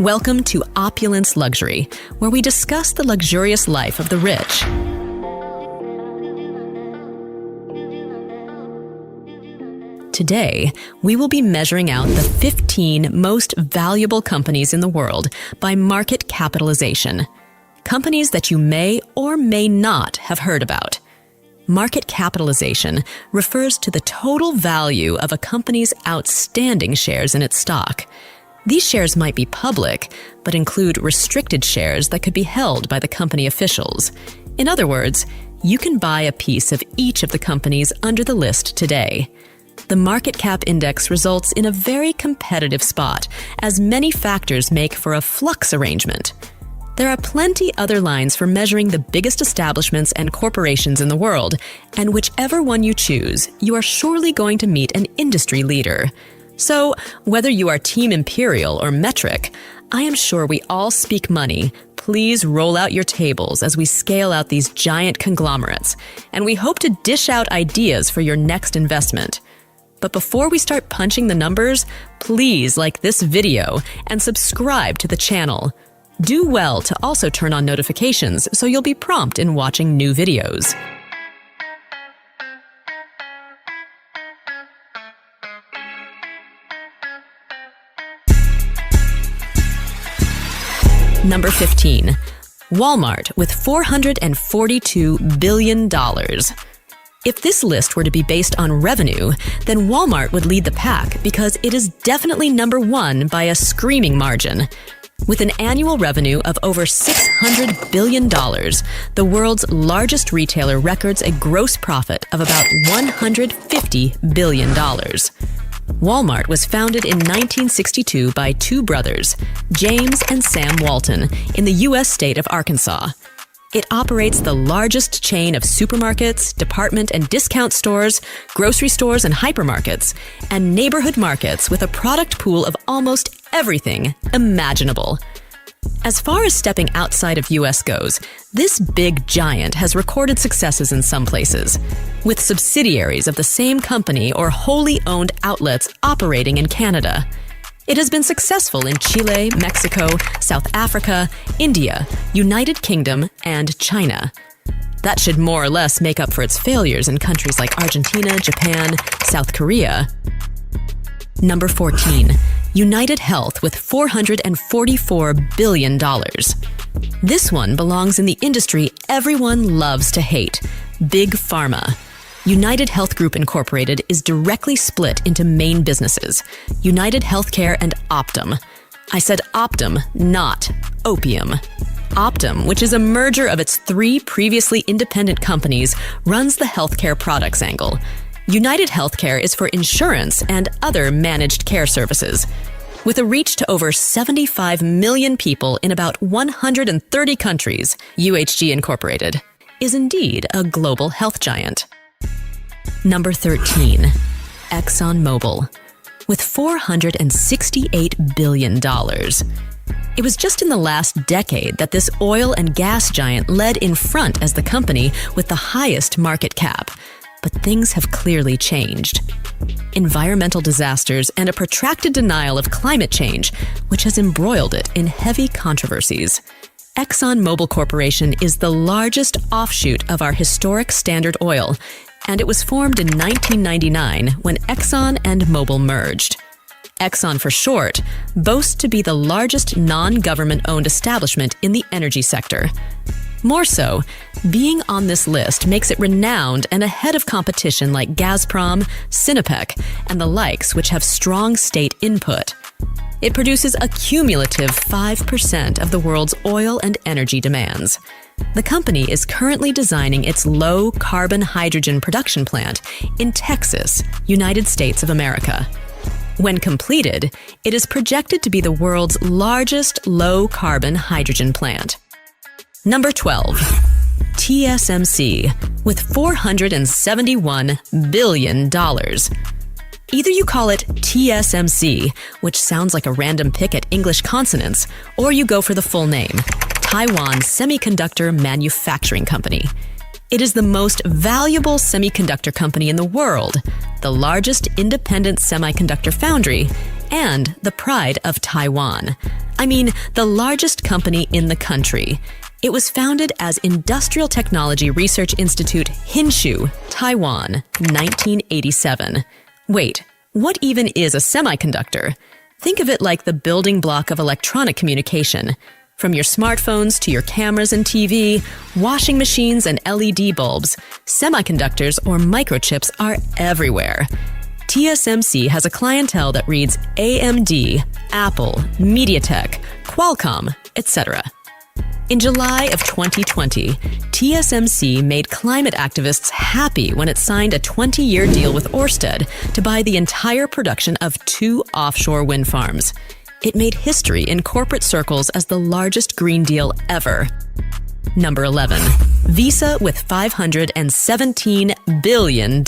Welcome to Opulence Luxury, where we discuss the luxurious life of the rich. Today, we will be measuring out the 15 most valuable companies in the world by market capitalization. Companies that you may or may not have heard about. Market capitalization refers to the total value of a company's outstanding shares in its stock. These shares might be public, but include restricted shares that could be held by the company officials. In other words, you can buy a piece of each of the companies under the list today. The market cap index results in a very competitive spot, as many factors make for a flux arrangement. There are plenty other lines for measuring the biggest establishments and corporations in the world, and whichever one you choose, you are surely going to meet an industry leader. So, whether you are Team Imperial or Metric, I am sure we all speak money. Please roll out your tables as we scale out these giant conglomerates, and we hope to dish out ideas for your next investment. But before we start punching the numbers, please like this video and subscribe to the channel. Do well to also turn on notifications so you'll be prompt in watching new videos. Number 15. Walmart with $442 billion. If this list were to be based on revenue, then Walmart would lead the pack because it is definitely number one by a screaming margin. With an annual revenue of over $600 billion, the world's largest retailer records a gross profit of about $150 billion. Walmart was founded in 1962 by two brothers, James and Sam Walton, in the U.S. state of Arkansas. It operates the largest chain of supermarkets, department and discount stores, grocery stores and hypermarkets, and neighborhood markets with a product pool of almost everything imaginable. As far as stepping outside of U.S. goes, this big giant has recorded successes in some places, with subsidiaries of the same company or wholly owned outlets operating in Canada. It has been successful in Chile, Mexico, South Africa, India, United Kingdom, and China. That should more or less make up for its failures in countries like Argentina, Japan, South Korea. Number 14. United Health with $444 billion. This one belongs in the industry everyone loves to hate, Big Pharma. United Health Group Incorporated is directly split into main businesses, United Healthcare and Optum. I said Optum, not opium. Optum, which is a merger of its three previously independent companies, runs the healthcare products angle. United Healthcare is for insurance and other managed care services. With a reach to over 75 million people in about 130 countries, UHG Incorporated is indeed a global health giant. Number 13. Exxon Mobile with $468 billion. It was just in the last decade that this oil and gas giant led in front as the company with the highest market cap. But things have clearly changed. Environmental disasters and a protracted denial of climate change, which has embroiled it in heavy controversies. Exxon Mobil Corporation is the largest offshoot of our historic Standard Oil, and it was formed in 1999 when Exxon and Mobil merged. Exxon, for short, boasts to be the largest non-government-owned establishment in the energy sector. More so, being on this list makes it renowned and ahead of competition like Gazprom, Sinopec, and the likes, which have strong state input. It produces a cumulative 5% of the world's oil and energy demands. The company is currently designing its low-carbon hydrogen production plant in Texas, United States of America. When completed, it is projected to be the world's largest low-carbon hydrogen plant. Number 12. TSMC with $471 billion. Either you call it TSMC, which sounds like a random pick at English consonants, or you go for the full name, Taiwan Semiconductor Manufacturing Company. It is the most valuable semiconductor company in the world, the largest independent semiconductor foundry, and the pride of Taiwan. I mean, the largest company in the country. It was founded as Industrial Technology Research Institute Hinshu, Taiwan, 1987. Wait, what even is a semiconductor? Think of it like the building block of electronic communication. From your smartphones to your cameras and TV, washing machines and LED bulbs, semiconductors or microchips are everywhere. TSMC has a clientele that reads AMD, Apple, MediaTek, Qualcomm, etc. In July of 2020, TSMC made climate activists happy when it signed a 20-year deal with Ørsted to buy the entire production of 2 offshore wind farms. It made history in corporate circles as the largest green deal ever. Number 11. Visa with $517 billion.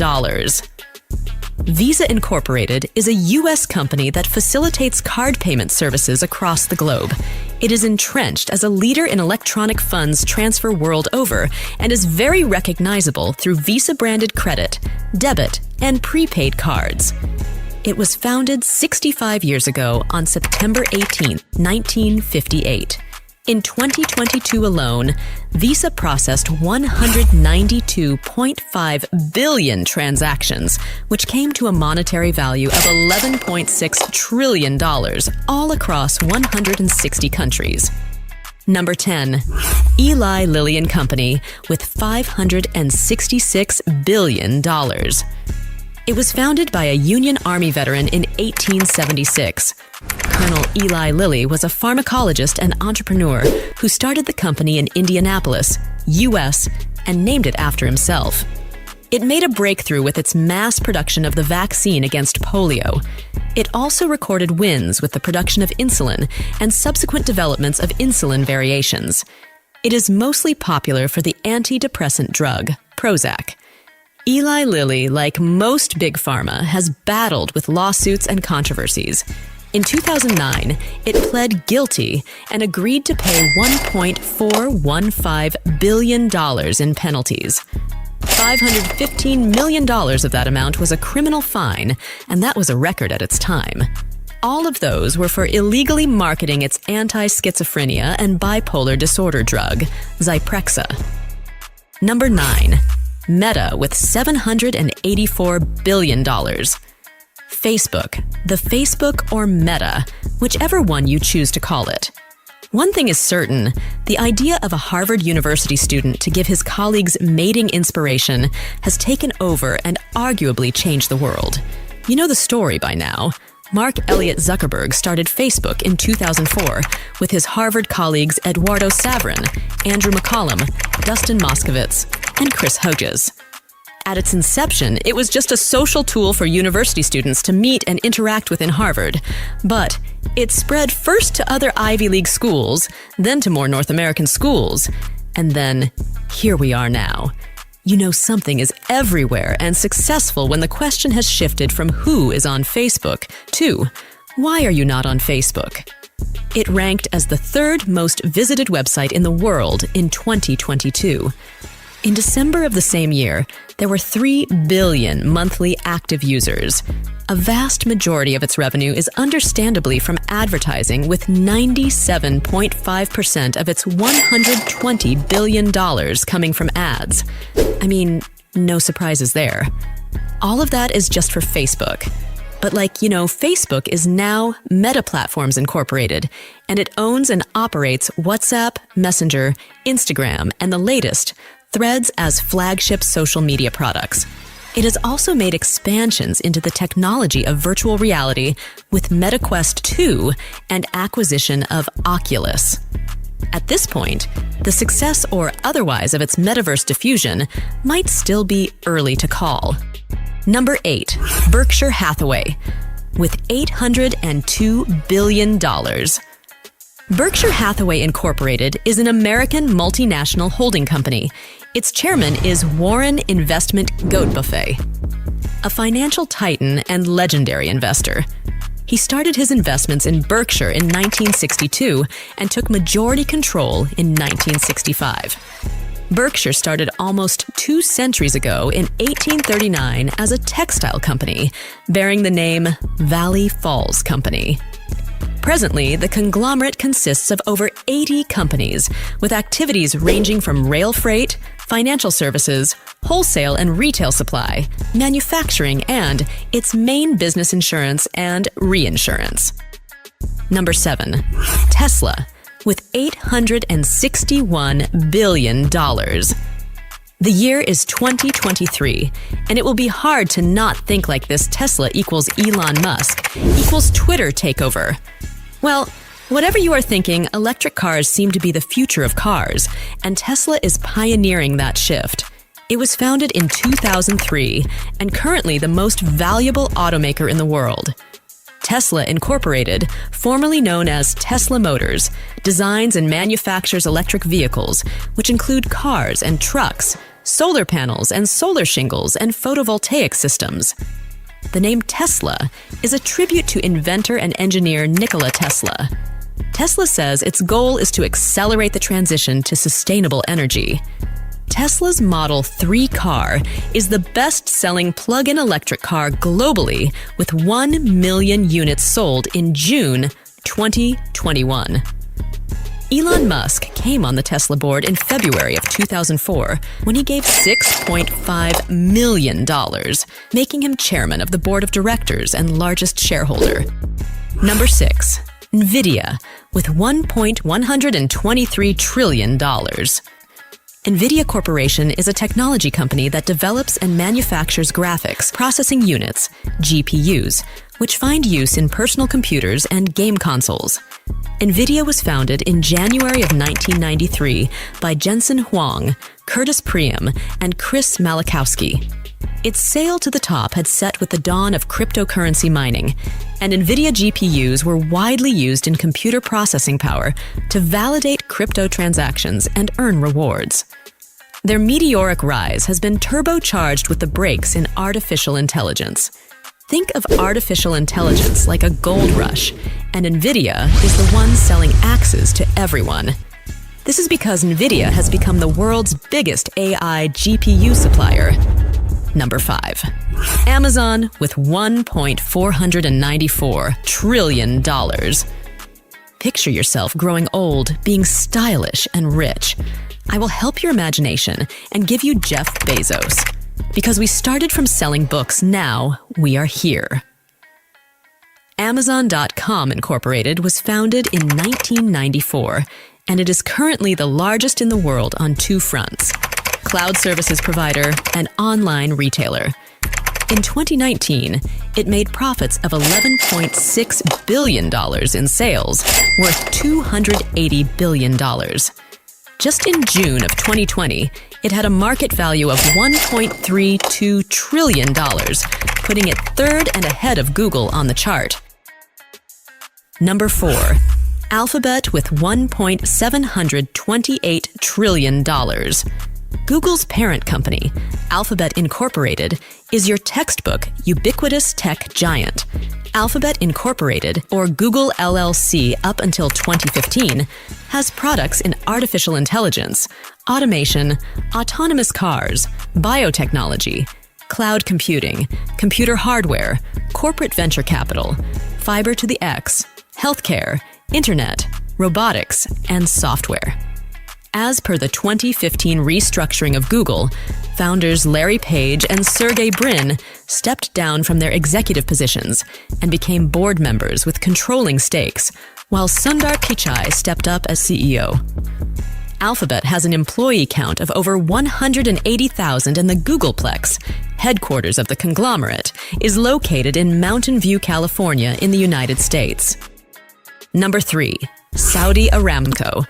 Visa Incorporated is a U.S. company that facilitates card payment services across the globe. It is entrenched as a leader in electronic funds transfer world over and is very recognizable through Visa-branded credit, debit, and prepaid cards. It was founded 65 years ago on September 18, 1958. In 2022 alone, Visa processed 192.5 billion transactions, which came to a monetary value of $11.6 trillion, all across 160 countries. Number 10. Eli Lilly and Company with $566 billion. It was founded by a Union Army veteran in 1876. Colonel Eli Lilly was a pharmacologist and entrepreneur who started the company in Indianapolis, U.S., and named it after himself. It made a breakthrough with its mass production of the vaccine against polio. It also recorded wins with the production of insulin and subsequent developments of insulin variations. It is mostly popular for the antidepressant drug, Prozac. Eli Lilly, like most big pharma, has battled with lawsuits and controversies. In 2009, it pled guilty and agreed to pay $1.415 billion in penalties. $515 million of that amount was a criminal fine, and that was a record at its time. All of those were for illegally marketing its anti-schizophrenia and bipolar disorder drug, Zyprexa. Number 9. Meta with $784 billion. Facebook, the Facebook or Meta, whichever one you choose to call it. One thing is certain, the idea of a Harvard University student to give his colleagues mating inspiration has taken over and arguably changed the world. You know the story by now. Mark Elliott Zuckerberg started Facebook in 2004 with his Harvard colleagues Eduardo Saverin, Andrew McCollum, Dustin Moskovitz, and Chris Hodges. At its inception, it was just a social tool for university students to meet and interact with in Harvard. But it spread first to other Ivy League schools, then to more North American schools. And then, here we are now. You know something is everywhere and successful when the question has shifted from who is on Facebook to why are you not on Facebook? It ranked as the 3rd most visited website in the world in 2022. In December of the same year, there were 3 billion monthly active users. A vast majority of its revenue is understandably from advertising, with 97.5% of its $120 billion coming from ads. I mean, no surprises there. All of that is just for Facebook. But Facebook is now Meta Platforms Incorporated, and it owns and operates WhatsApp, Messenger, Instagram, and the latest, Threads as flagship social media products. It has also made expansions into the technology of virtual reality with MetaQuest 2 and acquisition of Oculus. At this point, the success or otherwise of its metaverse diffusion might still be early to call. Number 8. Berkshire Hathaway with $802 billion. Berkshire Hathaway Incorporated is an American multinational holding company. Its chairman is Warren Investment Goatbuffet, a financial titan and legendary investor. He started his investments in Berkshire in 1962 and took majority control in 1965. Berkshire started almost 2 centuries ago in 1839 as a textile company, bearing the name Valley Falls Company. Presently, the conglomerate consists of over 80 companies, with activities ranging from rail freight, financial services, wholesale and retail supply, manufacturing, and its main business insurance and reinsurance. Number 7. Tesla, with $861 billion. The year is 2023, and it will be hard to not think like this Tesla equals Elon Musk equals Twitter takeover. Well, whatever you are thinking, electric cars seem to be the future of cars, and Tesla is pioneering that shift. It was founded in 2003 and currently the most valuable automaker in the world. Tesla Incorporated, formerly known as Tesla Motors, designs and manufactures electric vehicles, which include cars and trucks, solar panels and solar shingles, and photovoltaic systems. The name Tesla is a tribute to inventor and engineer Nikola Tesla. Tesla says its goal is to accelerate the transition to sustainable energy. Tesla's Model 3 car is the best-selling plug-in electric car globally, with 1 million units sold in June 2021. Elon Musk came on the Tesla board in February of 2004 when he gave $6.5 million, making him chairman of the board of directors and largest shareholder. Number 6. Nvidia, with $1.123 trillion. Nvidia Corporation is a technology company that develops and manufactures graphics processing units, GPUs, which find use in personal computers and game consoles. Nvidia was founded in January of 1993 by Jensen Huang, Curtis Priam, and Chris Malachowski. Its sail to the top had set with the dawn of cryptocurrency mining, and Nvidia GPUs were widely used in computer processing power to validate crypto transactions and earn rewards. Their meteoric rise has been turbocharged with the breaks in artificial intelligence. Think of artificial intelligence like a gold rush, and Nvidia is the one selling axes to everyone. This is because Nvidia has become the world's biggest AI GPU supplier. Number 5. Amazon, with $1.494 trillion. Picture yourself growing old, being stylish and rich. I will help your imagination and give you Jeff Bezos. Because we started from selling books, now we are here. Amazon.com Incorporated was founded in 1994, and it is currently the largest in the world on 2 fronts: cloud services provider and online retailer. In 2019, it made profits of $11.6 billion in sales, worth $280 billion. Just in June of 2020, it had a market value of $1.32 trillion, putting it third and ahead of Google on the chart. Number 4. Alphabet, with $1.728 trillion. Google's parent company, Alphabet Incorporated, is your textbook ubiquitous tech giant. Alphabet Incorporated, or Google LLC up until 2015, has products in artificial intelligence, automation, autonomous cars, biotechnology, cloud computing, computer hardware, corporate venture capital, fiber to the X, healthcare, internet, robotics, and software. As per the 2015 restructuring of Google, founders Larry Page and Sergey Brin stepped down from their executive positions and became board members with controlling stakes, while Sundar Pichai stepped up as CEO. Alphabet has an employee count of over 180,000, and the Googleplex, headquarters of the conglomerate, is located in Mountain View, California in the United States. Number 3. Saudi Aramco,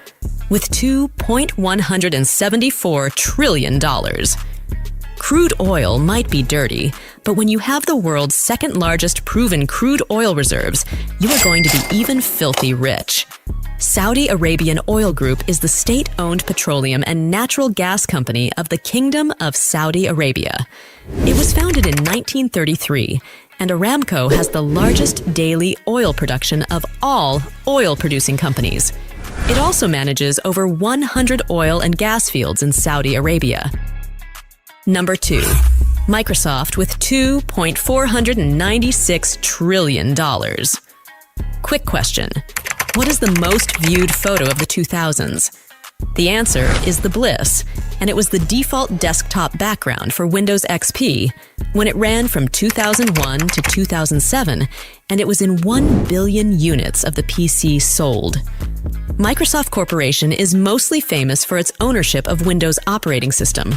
with $2.174 trillion. Crude oil might be dirty, but when you have the world's second largest proven crude oil reserves, you are going to be even filthy rich. Saudi Arabian Oil Group is the state-owned petroleum and natural gas company of the Kingdom of Saudi Arabia. It was founded in 1933, and Aramco has the largest daily oil production of all oil-producing companies. It also manages over 100 oil and gas fields in Saudi Arabia. Number 2. Microsoft, with $2.496 trillion. Quick question. What is the most viewed photo of the 2000s? The answer is the Bliss, and it was the default desktop background for Windows XP when it ran from 2001 to 2007, and it was in 1 billion units of the PC sold. Microsoft Corporation is mostly famous for its ownership of Windows operating system.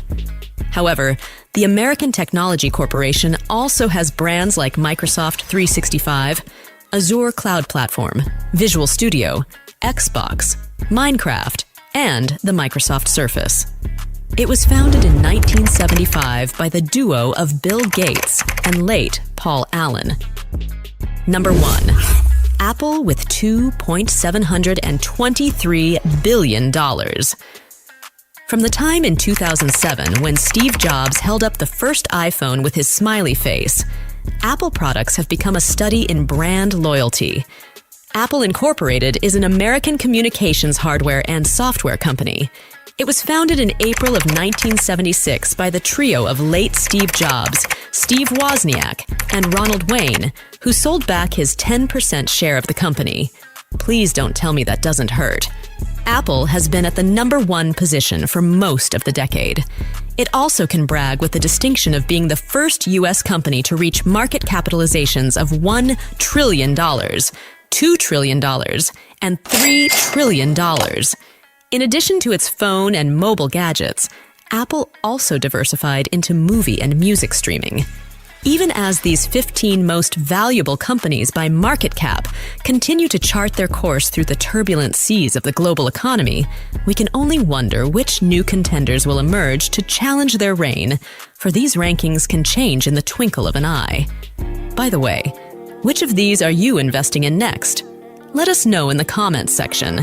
However, the American Technology Corporation also has brands like Microsoft 365, Azure Cloud Platform, Visual Studio, Xbox, Minecraft, and the Microsoft Surface. It was founded in 1975 by the duo of Bill Gates and late Paul Allen. Number 1. Apple with $2.723 billion. From the time in 2007 when Steve Jobs held up the first iPhone with his smiley face, Apple products have become a study in brand loyalty. Apple Incorporated is an American communications hardware and software company. It was founded in April of 1976 by the trio of late Steve Jobs, Steve Wozniak, and Ronald Wayne, who sold back his 10% share of the company. Please don't tell me that doesn't hurt. Apple has been at the number 1 position for most of the decade. It also can brag with the distinction of being the first U.S. company to reach market capitalizations of $1 trillion, $2 trillion, and $3 trillion. In addition to its phone and mobile gadgets, Apple also diversified into movie and music streaming. Even as these 15 most valuable companies by market cap continue to chart their course through the turbulent seas of the global economy, we can only wonder which new contenders will emerge to challenge their reign, for these rankings can change in the twinkle of an eye. By the way, which of these are you investing in next? Let us know in the comments section.